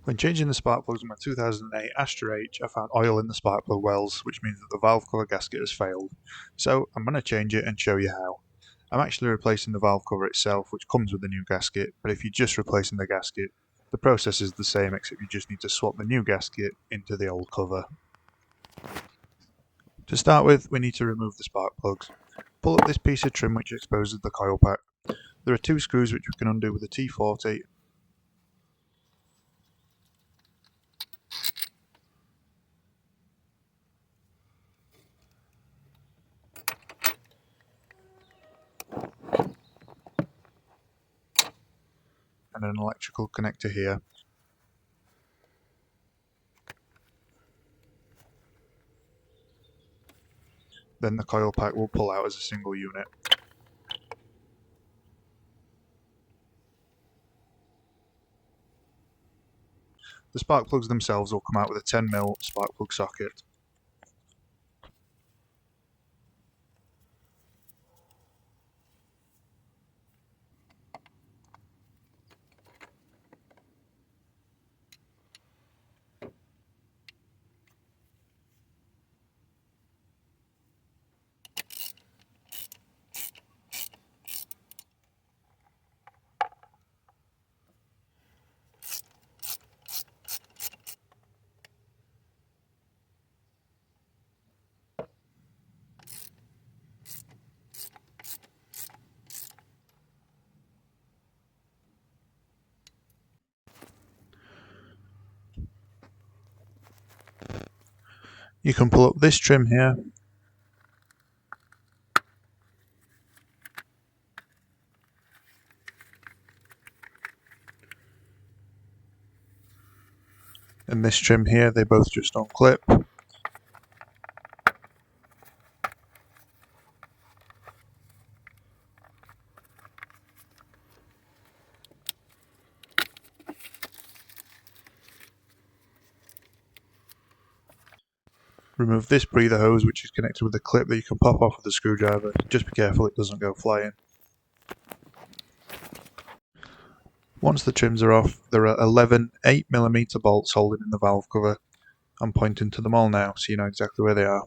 When changing the spark plugs in my 2008 Astra H, I found oil in the spark plug wells, which means that the valve cover gasket has failed. So I'm going to change it and show you how. I'm actually replacing the valve cover itself, which comes with the new gasket, but if you're just replacing the gasket, the process is the same, except you just need to swap the new gasket into the old cover. To start with, we need to remove the spark plugs. Pull up this piece of trim which exposes the coil pack. There are two screws which we can undo with a T40, and an electrical connector here. Then the coil pack will pull out as a single unit. The spark plugs themselves will come out with a 10mm spark plug socket. You can pull up this trim here, and this trim here, they both just unclip. Remove this breather hose which is connected with a clip that you can pop off with a screwdriver. Just be careful it doesn't go flying. Once the trims are off, there are 11 8mm bolts holding in the valve cover. I'm pointing to them all now so you know exactly where they are.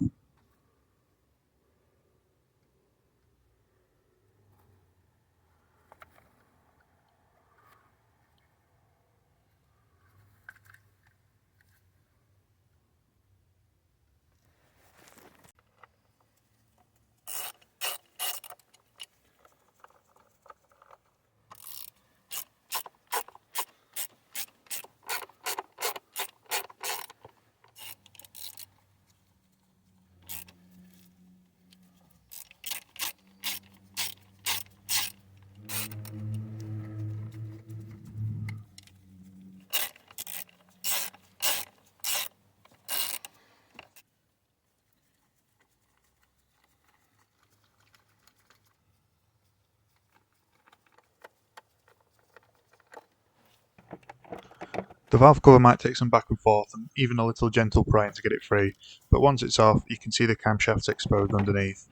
The valve cover might take some back and forth and even a little gentle prying to get it free, but once it's off you can see the camshaft exposed underneath.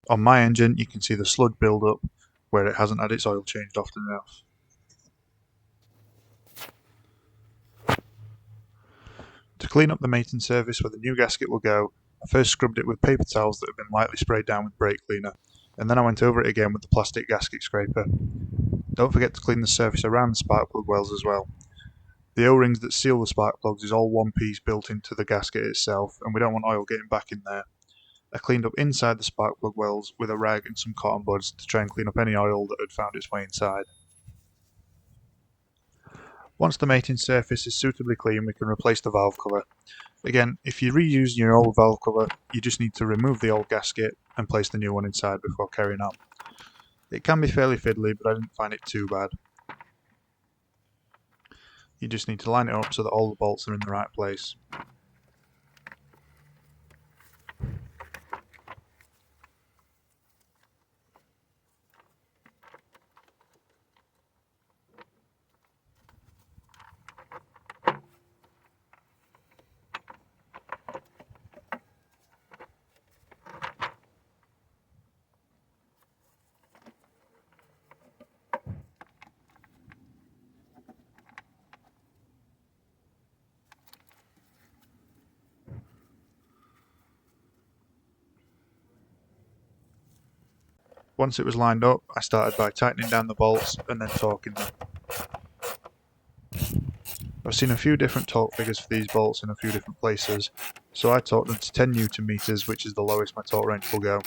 On my engine you can see the sludge build up where it hasn't had its oil changed often enough. To clean up the mating surface where the new gasket will go, I first scrubbed it with paper towels that have been lightly sprayed down with brake cleaner, and then I went over it again with the plastic gasket scraper. Don't forget to clean the surface around the spark plug wells as well. The O-rings that seal the spark plugs is all one piece built into the gasket itself, and we don't want oil getting back in there. I cleaned up inside the spark plug wells with a rag and some cotton buds to try and clean up any oil that had found its way inside. Once the mating surface is suitably clean, we can replace the valve cover. Again, if you're reusing your old valve cover, you just need to remove the old gasket and place the new one inside before carrying on. It can be fairly fiddly, but I didn't find it too bad. You just need to line it up so that all the bolts are in the right place. Once it was lined up, I started by tightening down the bolts and then torquing them. I've seen a few different torque figures for these bolts in a few different places, so I torqued them to 10 Newton meters, which is the lowest my torque range will go.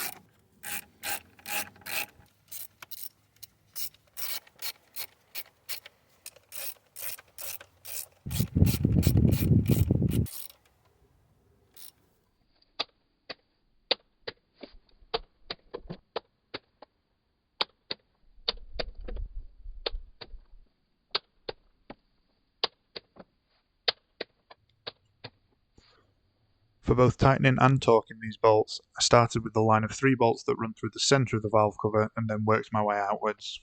For both tightening and torquing these bolts, I started with the line of 3 bolts that run through the centre of the valve cover and then worked my way outwards.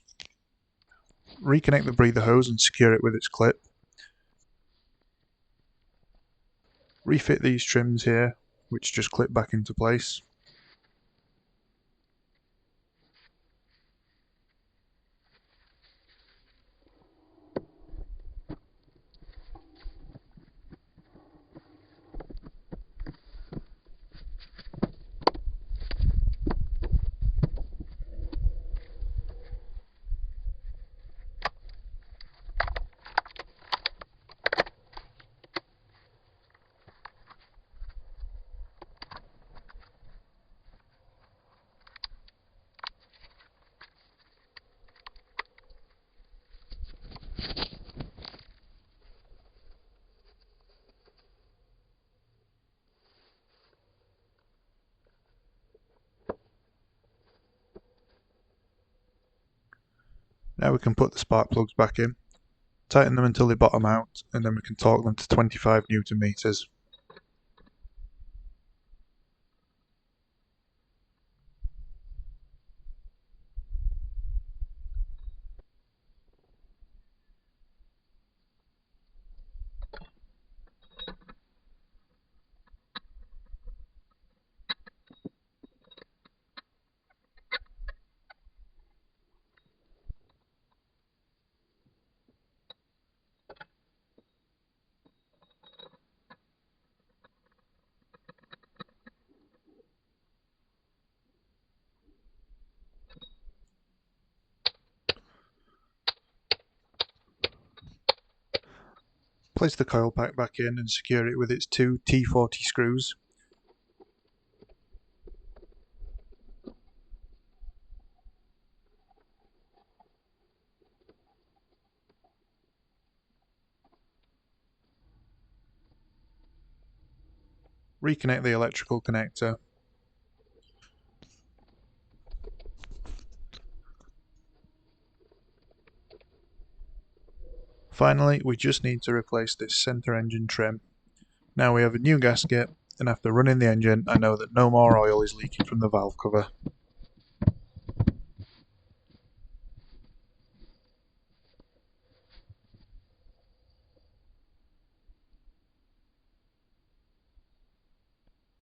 Reconnect the breather hose and secure it with its clip. Refit these trims here, which just clip back into place. Now we can put the spark plugs back in, tighten them until they bottom out, and then we can torque them to 25 Newton meters. Place the coil pack back in and secure it with its 2 T40 screws. Reconnect the electrical connector. Finally, we just need to replace this centre engine trim. Now we have a new gasket, and after running the engine, I know that no more oil is leaking from the valve cover.